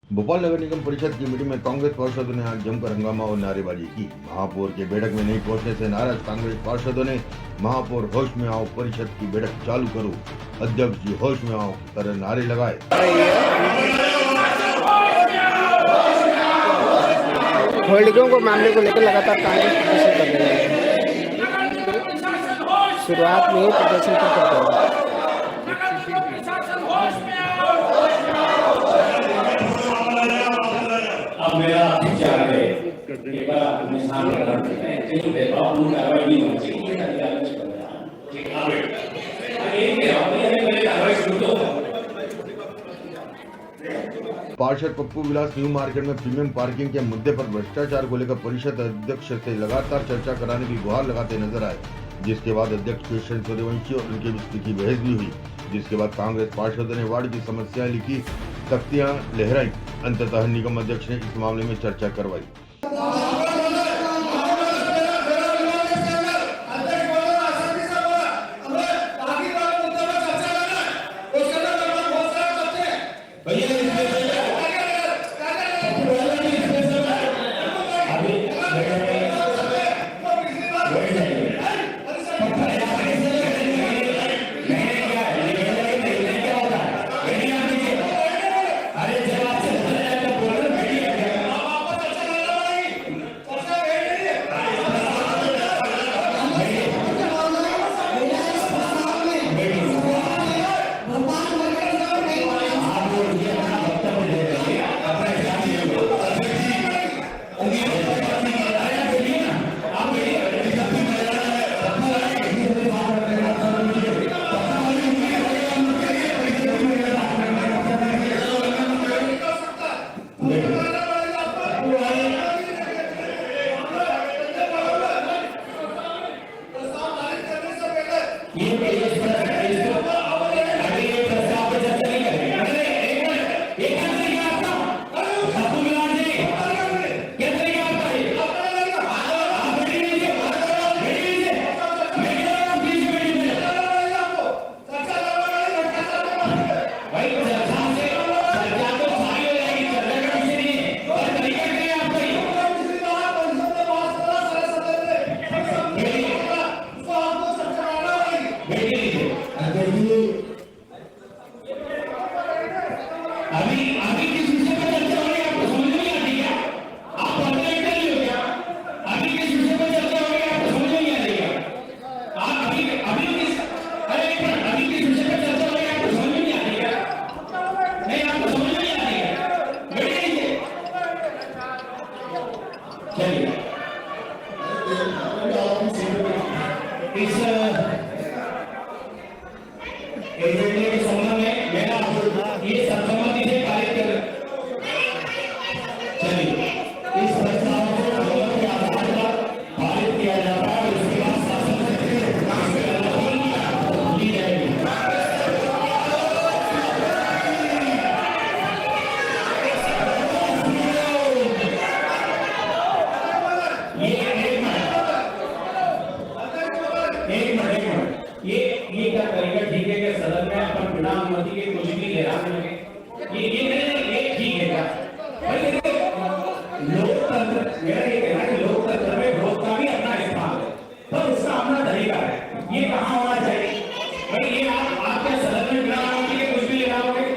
भोपाल नगर निगम परिषद की मीटिंग में कांग्रेस पार्षदों ने आज जमकर हंगामा और नारेबाजी की। महापौर के बैठक में नहीं पहुंचने से नाराज कांग्रेस पार्षदों ने महापौर होश में आओ, परिषद की बैठक चालू करो, अध्यक्ष जी होश में आओ की तरह नारे लगाए। होल्डिंगों को मामले को लेकर लगातार कांग्रेस प्रदर्शन कर रही है। शुरुआत में ही प्रदर्शन कर रही है। अब मेरा विचार है कि बड़ा अपने सामने रख सकते हैं क्योंकि भेदभाव पूर्ण कार्रवाई नहीं होनी चाहिए। ये आलोच कर रहा है ठीक है एक है अपने मेरे कार्रवाई शुरू तो पार्षद पप्पू विलास न्यू मार्केट में प्रीमियम पार्किंग के मुद्दे पर भ्रष्टाचार को लेकर परिषद अध्यक्ष से लगातार चर्चा कराने की गुहार लगाते नजर आए, जिसके बाद अध्यक्ष कृष्ण सूर्यवंशी और उनके बीच की बहस भी हुई। जिसके बाद कांग्रेस पार्षदों ने वार्ड की समस्याएं लिखी, तख्तियां लहराई। अंततः निगम अध्यक्ष ने इस मामले में चर्चा करवाई। ये क्या तरीका ठीक है कि सदन में अपन बिना अनुमति के कुछ भी ले रहा है? ये ठीक है क्या? भाई लोकतंत्र मेरा ये कहना है कि लोकतंत्र में विरोध का भी अपना स्थान है, पर उसका अपना तरीका है। ये कहाँ होना चाहिए? भाई ये आप क्या सदन में बिना अनुमति के कुछ भी ले रहा होगे?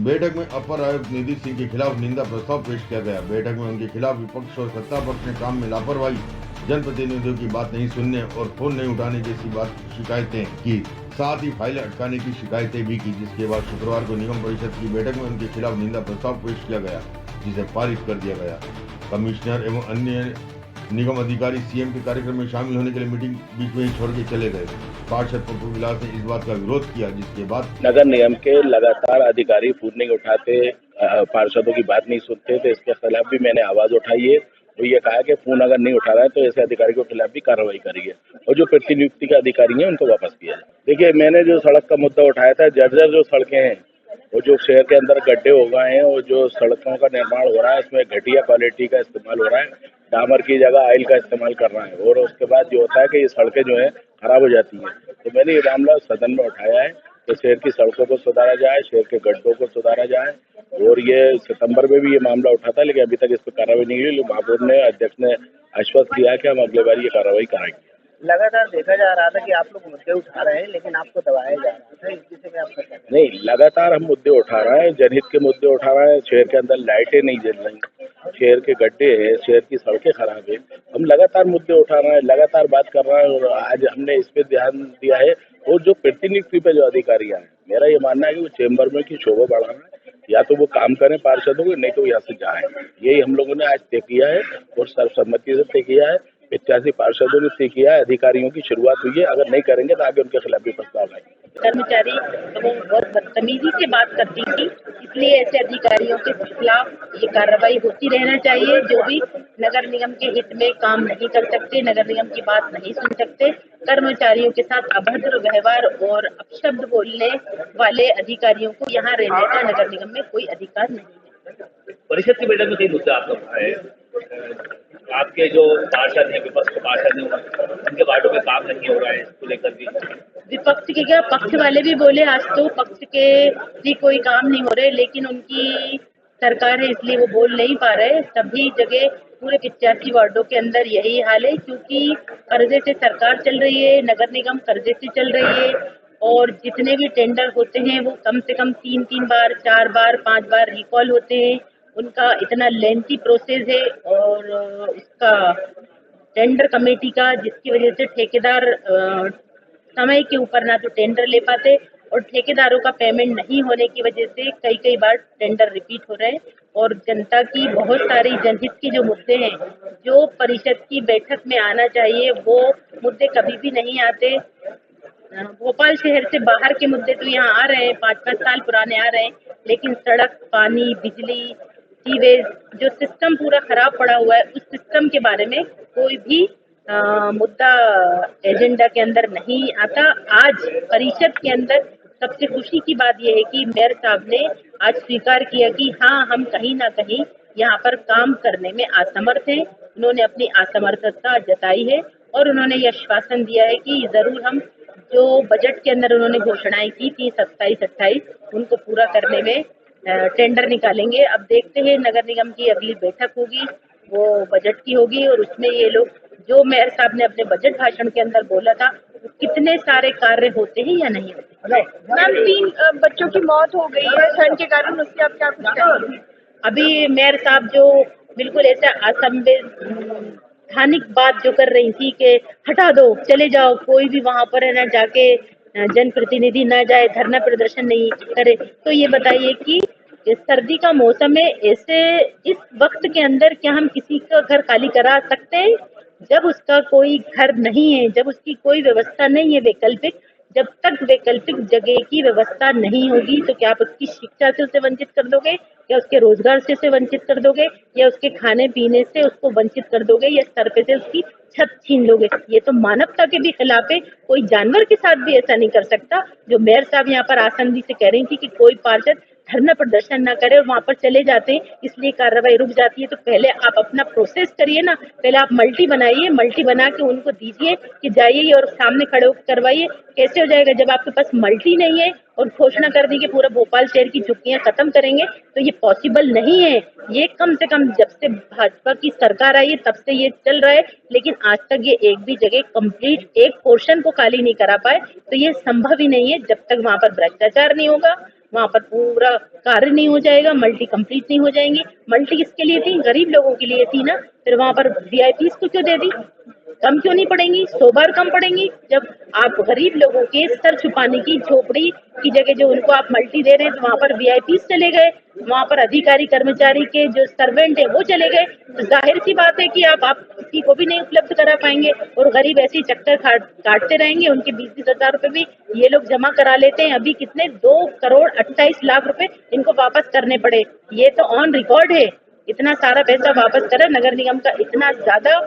बैठक में अपर आयुक्त निधि सिंह के खिलाफ निंदा प्रस्ताव पेश किया गया। बैठक में उनके खिलाफ विपक्ष और सत्ता पक्ष ने काम में लापरवाही, जनप्रतिनिधियों की बात नहीं सुनने और फोन नहीं उठाने जैसी बात शिकायतें की। साथ ही फाइल अटकाने की शिकायतें भी की, जिसके बाद शुक्रवार को निगम परिषद की बैठक में उनके खिलाफ निंदा प्रस्ताव पेश किया गया, जिसे पारित कर दिया गया। कमिश्नर एवं अन्य निगम अधिकारी सीएम के कार्यक्रम में शामिल होने के लिए मीटिंग बीच में ही छोड़ के चले गए। पार्षद पप्पू विलास ने इस बात का विरोध किया, जिसके बाद नगर निगम के लगातार अधिकारी फोन नहीं उठाते, पार्षदों की बात नहीं सुनते, तो इसके खिलाफ भी मैंने आवाज उठाई है। तो ये कहा कि फोन अगर नहीं उठा रहा है तो ऐसे अधिकारी के खिलाफ भी कार्रवाई करिए और जो प्रतिनियुक्ति के अधिकारी हैं उनको वापस किया जाए। देखिए, मैंने जो सड़क का मुद्दा उठाया था, जर्जर जो सड़कें हैं वो जो शहर के अंदर गड्ढे हो गए हैं और जो सड़कों का निर्माण हो रहा है उसमें घटिया क्वालिटी का इस्तेमाल हो रहा है, डामर की जगह ऑयल का इस्तेमाल कर रहा है और उसके बाद जो होता है कि ये सड़कें जो है खराब हो जाती हैं। तो मैंने ये मामला सदन में उठाया है कि शहर की सड़कों को सुधारा जाए, शहर के गड्ढों को सुधारा जाए। और ये सितंबर में भी ये मामला उठा था, लेकिन अभी तक इस पर कार्रवाई नहीं हुई। महापौर ने, अध्यक्ष ने आश्वस्त किया कि हम अगले बार ये कार्रवाई कराएंगे। लगातार देखा जा रहा था कि आप लोग मुद्दे उठा रहे हैं, लेकिन आपको दबाया जा रहा था, इस विषय में आपका क्या कहना है? नहीं, लगातार हम मुद्दे उठा रहे हैं, जनहित के मुद्दे उठा रहे हैं। शहर के अंदर लाइटें नहीं जल रही, शहर के गड्ढे हैं, शहर की सड़कें खराब है। हम लगातार मुद्दे उठा रहे हैं, लगातार बात कर रहे हैं और आज हमने इस पे ध्यान दिया है। और जो प्रतिनियुक्ति पे जो अधिकारी हैं, मेरा ये मानना है कि वो चेम्बर में की शोभा बढ़ाना है, या तो वो काम करें पार्षदों को, नहीं तो यहाँ से जाए। यही हम लोगों ने आज तय किया है और सर्वसम्मति से तय किया है। 85 पार्षदों ने तय किया है, अधिकारियों की शुरुआत हुई है। अगर नहीं करेंगे तो आगे उनके खिलाफ भी प्रस्ताव आएंगे। कर्मचारी तो वो बहुत बदतमीजी से बात करती थी, इसलिए ऐसे अधिकारियों के खिलाफ ये कार्रवाई होती रहना चाहिए। जो भी नगर निगम के हित में काम नहीं कर सकते, नगर निगम की बात नहीं सुन सकते, कर्मचारियों के साथ अभद्र व्यवहार और अपशब्द बोलने वाले अधिकारियों को यहाँ रहने का नगर निगम में कोई अधिकार नहीं है। परिषद की बैठक में कई मुद्दे आपने उठाए, आपके जो पार्षद हैं, विपक्ष के पार्षद हैं, उनके वार्डों में काम नहीं हो रहा है, इसको लेकर भी। विपक्ष के क्या, पक्ष वाले भी बोले आज तो पक्ष के भी कोई काम नहीं हो रहे, लेकिन उनकी सरकार है इसलिए वो बोल नहीं पा रहे। सभी जगह पूरे 85 वार्डों के अंदर यही हाल है, क्योंकि कर्जे से सरकार चल रही है, नगर निगम कर्जे से चल रही है और जितने भी टेंडर होते हैं वो कम से कम 3 बार, 4 बार, 5 बार रिकॉल होते हैं। उनका इतना लेंथी प्रोसेस है और उसका टेंडर कमेटी का, जिसकी वजह से ठेकेदार समय के ऊपर ना तो टेंडर ले पाते और ठेकेदारों का पेमेंट नहीं होने की वजह से कई बार टेंडर रिपीट हो रहे हैं और जनता की बहुत सारी जनहित के जो मुद्दे हैं जो परिषद की बैठक में आना चाहिए वो मुद्दे कभी भी नहीं आते। भोपाल शहर से बाहर के मुद्दे तो यहाँ आ रहे हैं, 5-5 साल पुराने आ रहे हैं, लेकिन सड़क, पानी, बिजली, सीवेज जो सिस्टम पूरा खराब पड़ा हुआ है, उस सिस्टम के बारे में कोई भी मुद्दा एजेंडा के अंदर नहीं आता। आज परिषद के अंदर सबसे खुशी की बात यह है कि मेयर साहब ने आज स्वीकार किया कि हाँ, हम कहीं ना कहीं यहाँ पर काम करने में असमर्थ हैं। उन्होंने अपनी असमर्थता जताई है और उन्होंने यह आश्वासन दिया है कि जरूर हम जो बजट के अंदर उन्होंने घोषणाएं की थी 27-28 उनको पूरा करने में टेंडर निकालेंगे। अब देखते हैं, नगर निगम की अगली बैठक होगी, वो बजट की होगी और उसमें ये लोग जो मेयर साहब ने अपने बजट भाषण के अंदर बोला था कितने सारे कार्य होते हैं या नहीं होते। मैम, 3 बच्चों की मौत हो गई है ठंड के कारण, उससे आप क्या कुछ कहेंगे? अभी मेयर साहब जो बिल्कुल ऐसा असंवैधानिक बात जो कर रही थी कि हटा दो, चले जाओ, कोई भी वहां पर है ना जाके जनप्रतिनिधि ना जाए, धरना प्रदर्शन नहीं करे, तो ये बताइए कि सर्दी का मौसम है, ऐसे इस वक्त के अंदर क्या हम किसी का घर खाली करा सकते हैं? जब उसका कोई घर नहीं है, जब उसकी कोई व्यवस्था नहीं है वैकल्पिक, जब तक वैकल्पिक जगह की व्यवस्था नहीं होगी तो क्या आप उसकी शिक्षा से उसे वंचित कर दोगे, या उसके रोजगार से उसे वंचित कर दोगे, या उसके खाने पीने से उसको वंचित कर दोगे, या सर पे से उसकी छत छीन लोगे? ये तो मानवता के भी खिलाफ है। कोई जानवर के साथ भी ऐसा नहीं कर सकता। जो मेयर साहब यहाँ पर आसंदी से कह रही थी कि कोई पार्षद धरना प्रदर्शन ना करे और वहां पर चले जाते हैं इसलिए कार्रवाई रुक जाती है, तो पहले आप अपना प्रोसेस करिए ना। पहले आप मल्टी बनाइए, मल्टी बना के उनको दीजिए कि जाइए और सामने खड़े होकर करवाइए। कैसे हो जाएगा जब आपके पास मल्टी नहीं है और घोषणा कर दी कि पूरा भोपाल शहर की चुप्पियां खत्म करेंगे, तो ये पॉसिबल नहीं है। ये कम से कम जब से भाजपा की सरकार आई है तब से ये चल रहा है, लेकिन आज तक ये एक भी जगह कंप्लीट एक पोर्शन को खाली नहीं करा पाए। तो ये संभव ही नहीं है जब तक वहां पर भ्रष्टाचार नहीं होगा, वहाँ पर पूरा कार्य नहीं हो जाएगा, मल्टी कंप्लीट नहीं हो जाएंगी। मल्टी किसके लिए थी? गरीब लोगों के लिए थी ना। फिर वहाँ पर वीआईपीज को क्यों दे दी? कम क्यों नहीं पड़ेंगी? 100 बार कम पड़ेंगी। जब आप गरीब लोगों के सर छुपाने की झोपड़ी की जगह जो उनको आप मल्टी दे रहे हैं, तो वहाँ पर वीआईपी चले गए, वहाँ पर अधिकारी कर्मचारी के जो सर्वेंट है वो चले गए। तो जाहिर सी बात है कि आप किसी को भी नहीं उपलब्ध करा पाएंगे और गरीब ऐसे ही चक्कर काटते रहेंगे। उनके 20-20 हजार रुपए भी ये लोग जमा करा लेते हैं। अभी कितने 2,28,00,000 रुपए इनको वापस करने पड़े। ये तो ऑन रिकॉर्ड है। इतना सारा पैसा वापस करा, नगर निगम का इतना ज्यादा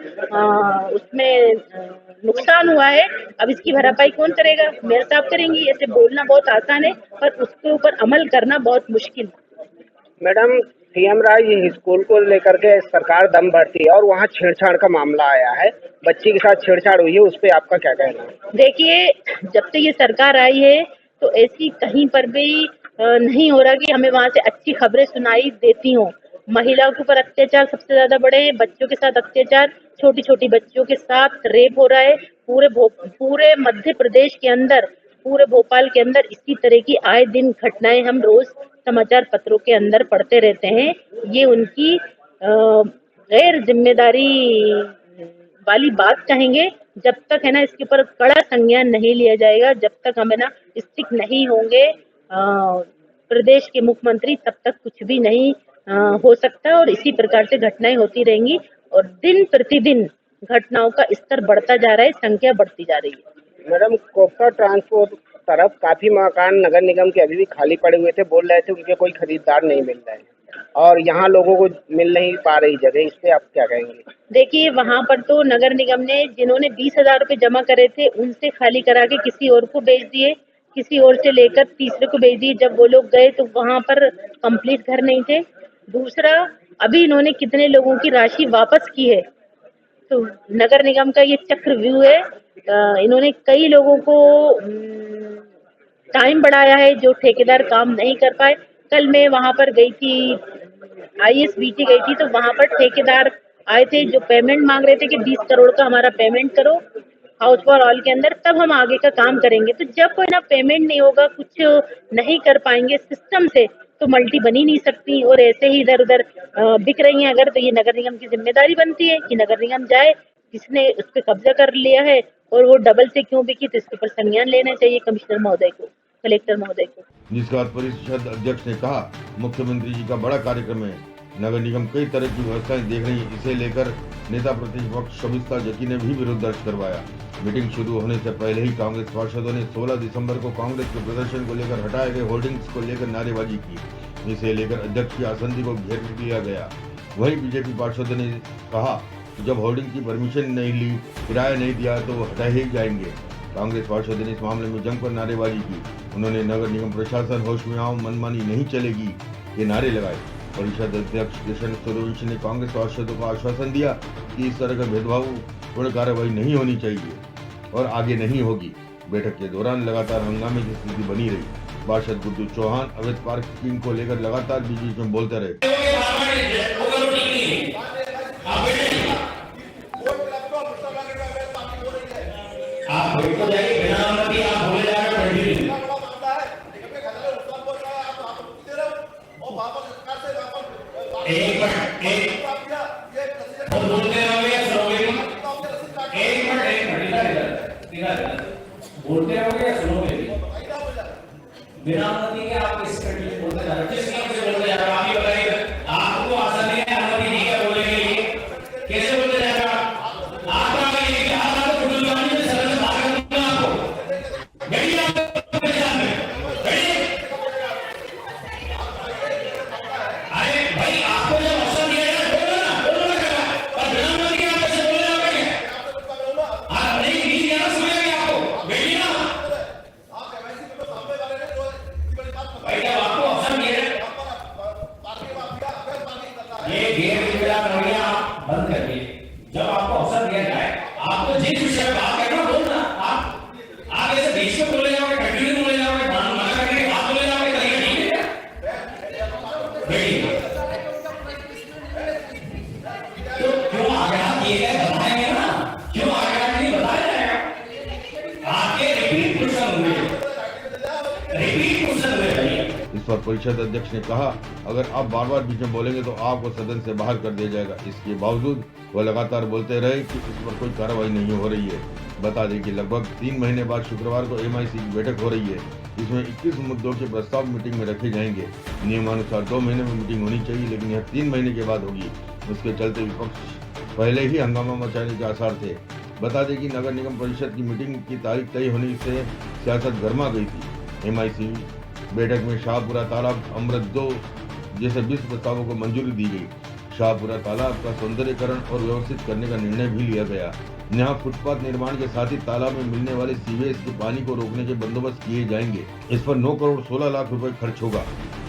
उसमें नुकसान हुआ है। अब इसकी भरपाई कौन करेगा? मेयर साहब करेंगी। ऐसे बोलना बहुत आसान है पर उसके ऊपर अमल करना बहुत मुश्किल। मैडम, सीएम राय ये स्कूल को लेकर के सरकार दम भरती है और वहाँ छेड़छाड़ का मामला आया है, बच्ची के साथ छेड़छाड़ हुई है, उस पर आपका क्या कहना है? देखिए, जब से ये सरकार आई है तो ऐसी कहीं पर भी नहीं हो रहा कि हमें वहाँ से अच्छी खबरें सुनाई देती हों। महिलाओं के ऊपर अत्याचार सबसे ज्यादा बढ़े हैं, बच्चों के साथ अत्याचार, छोटी छोटी बच्चियों के साथ रेप हो रहा है। पूरे मध्य प्रदेश के अंदर, पूरे भोपाल के अंदर इसी तरह की आए दिन घटनाएं हम रोज समाचार पत्रों के अंदर पढ़ते रहते हैं। ये उनकी गैर जिम्मेदारी वाली बात कहेंगे। जब तक है ना इसके ऊपर कड़ा संज्ञान नहीं लिया जाएगा, जब तक हम है ना स्टिक नहीं होंगे प्रदेश के मुख्यमंत्री, तब तक कुछ भी नहीं हो सकता और इसी प्रकार से घटनाएं होती रहेंगी और दिन प्रतिदिन घटनाओं का स्तर बढ़ता जा रहा है, संख्या बढ़ती जा रही है। मैडम, कोपता ट्रांसपोर्ट तरफ काफी मकान नगर निगम के अभी भी खाली पड़े हुए थे, बोल रहे थे उनके कोई खरीदार नहीं मिल रहे हैं और यहाँ लोगों को मिल नहीं पा रही जगह, इस पे आप क्या कहेंगे? देखिए, वहाँ पर तो नगर निगम ने जिन्होंने 20,000 रुपए जमा करे थे उनसे खाली करा के किसी और को बेच दिए, किसी और से लेकर तीसरे को बेच दिए। जब वो लोग गए तो वहाँ पर कंप्लीट घर नहीं थे। दूसरा, अभी इन्होंने कितने लोगों की राशि वापस की है, तो नगर निगम का ये चक्रव्यूह है। इन्होंने कई लोगों को टाइम बढ़ाया है जो ठेकेदार काम नहीं कर पाए। कल मैं वहां पर गई थी, ISBT गई थी, तो वहां पर ठेकेदार आए थे जो पेमेंट मांग रहे थे कि 20 करोड़ का हमारा पेमेंट करो हाउस फॉर ऑल के अंदर, तब हम आगे का काम करेंगे। तो जब कोई ना पेमेंट नहीं होगा, कुछ नहीं कर पाएंगे सिस्टम से, तो मल्टी बनी नहीं सकती और ऐसे ही इधर उधर बिक रही हैं अगर, तो ये नगर निगम की जिम्मेदारी बनती है कि नगर निगम जाए, किसने उस पर कब्जा कर लिया है और वो डबल से क्यों बिकी, तो इसके ऊपर संज्ञान लेना चाहिए कमिश्नर महोदय को, कलेक्टर महोदय को। जिसके बाद परिषद अध्यक्ष ने कहा, मुख्यमंत्री जी का बड़ा कार्यक्रम है, नगर निगम कई तरह की व्यवस्थाएं देख रही है। इसे लेकर नेता प्रतिपक्ष शोभिता जकी ने भी विरोध दर्ज करवाया। मीटिंग शुरू होने से पहले ही कांग्रेस पार्षदों ने 16 दिसंबर को कांग्रेस के प्रदर्शन को लेकर हटाए गए होर्डिंग्स को लेकर नारेबाजी की। इसे लेकर अध्यक्ष की आसंदी को घेर लिया गया। वहीं बीजेपी पार्षदों ने कहा कि जब होर्डिंग की परमिशन नहीं ली, किराया नहीं दिया तो हटाए ही जाएंगे। कांग्रेस पार्षदों ने इस मामले में जमकर नारेबाजी की। उन्होंने नगर निगम प्रशासन होश में आओ, मनमानी नहीं चलेगी, ये नारे लगाए। परिषद अध्यक्ष किशन सूर्यवंशी ने कांग्रेस पार्षदों को आश्वासन दिया कि इस तरह का भेदभावपूर्ण कार्रवाई नहीं होनी चाहिए और आगे नहीं होगी। बैठक के दौरान लगातार हंगामे की स्थिति बनी रही। पार्षद गुड्डू चौहान अवैध पार्किंग को लेकर लगातार बीच में बोलते रहे। बोलते रहोगे या सुनोगे भी? बिना अनुमति के आप किस कंट्री बोलते जा रहे हो? किस नाम से बोलते जा रहे हो? आप ही बताइए। आपको आसानी है, अनुमति नहीं है बोलने के लिए, कैसे बोलते जा रहे हो? आप आगे लेके आप तो फुटबॉल में सरल से बाहर करना आपको गड़ी आपको पहचान में गड़ी। अरे भाई, आपको जब अवसर दिया जाए बोलो ना करा, पर बिना अनुमति के आप कैसे बोल रहे हो? आप नहीं दिया ना, सुनेंगे आपको गड़ी ना। भाई, जब आपको अवसर दिया ये गेम रवैया आप बंद करिए। जब आपको अवसर दिया जाए, आपको जिस विषय में बात करना बोलना, आप ऐसे देश में बोले जाओगे, कंट्री में बोले जाओगे, मना करके बात बोले जाओगे, करेंगे नहीं है तो क्यों आग्रह किए गए बताएंगे ना, क्यों आग्रह नहीं बताया जाएगा? आपके रिपीट क्वेश्चन हुए भाई। इस पर परिषद अध्यक्ष ने कहा, अगर आप बार बार बीच में बोलेंगे तो आपको सदन से बाहर कर दिया जाएगा। इसके बावजूद वह लगातार बोलते रहे कि इस पर कोई कार्रवाई नहीं हो रही है। बता दें कि लगभग 3 महीने बाद शुक्रवार को MIC की बैठक हो रही है। इसमें 21 मुद्दों के प्रस्ताव मीटिंग में रखे जाएंगे। नियमानुसार 2 महीने में मीटिंग होनी चाहिए, लेकिन यह 3 महीने के बाद होगी। उसके चलते विपक्ष पहले ही हंगामा मचाने के आसार थे। बता दें कि नगर निगम परिषद की मीटिंग की तारीख तय होने से सियासत गर्मा गई थी। MIC बैठक में शाहपुरा तालाब अमृत 2 जैसे 20 प्रस्तावों को मंजूरी दी गई। शाहपुरा तालाब का सौंदर्यीकरण और व्यवस्थित करने का निर्णय भी लिया गया। यहाँ फुटपाथ निर्माण के साथ ही तालाब में मिलने वाले सीवेज के पानी को रोकने के बंदोबस्त किए जाएंगे। इस पर 9 करोड़ 16 लाख रुपए खर्च होगा।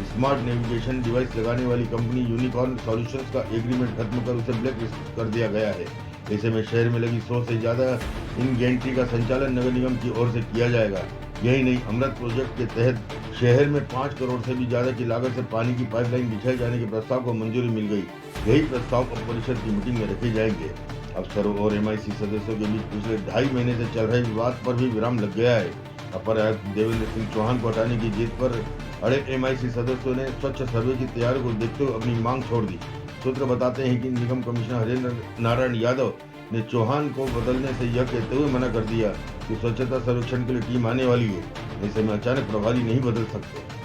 स्मार्ट नेविगेशन डिवाइस लगाने वाली कंपनी यूनिकॉर्न सॉल्यूशंस का एग्रीमेंट खत्म कर उसे ब्लैक लिस्ट कर दिया गया है। ऐसे में शहर में लगी 100 से ज्यादा इन गैंट्री का संचालन नगर निगम की ओर से किया जाएगा। यही नहीं, अमृत प्रोजेक्ट के तहत शहर में 5 करोड़ से भी ज्यादा की लागत से पानी की पाइपलाइन बिछाए जाने के प्रस्ताव को मंजूरी मिल गई। यही प्रस्ताव अब परिषद की मीटिंग में रखे जाएंगे। अफसरों और MIC सदस्यों के बीच पिछले 2.5 महीने से चल रहे विवाद पर भी विराम लग गया है। अपर आयुक्त देवेंद्र सिंह चौहान को हटाने की जिद पर अड़े MIC सदस्यों ने स्वच्छ सर्वे की तैयारी को देखते हुए अपनी मांग छोड़ दी। सूत्र बताते हैं कि निगम कमिश्नर हरेंद्र नारायण यादव ने चौहान को बदलने से यह कहते हुए मना कर दिया कि स्वच्छता सर्वेक्षण के लिए टीम आने वाली है। ऐसे में अचानक प्रभारी नहीं बदल सकते।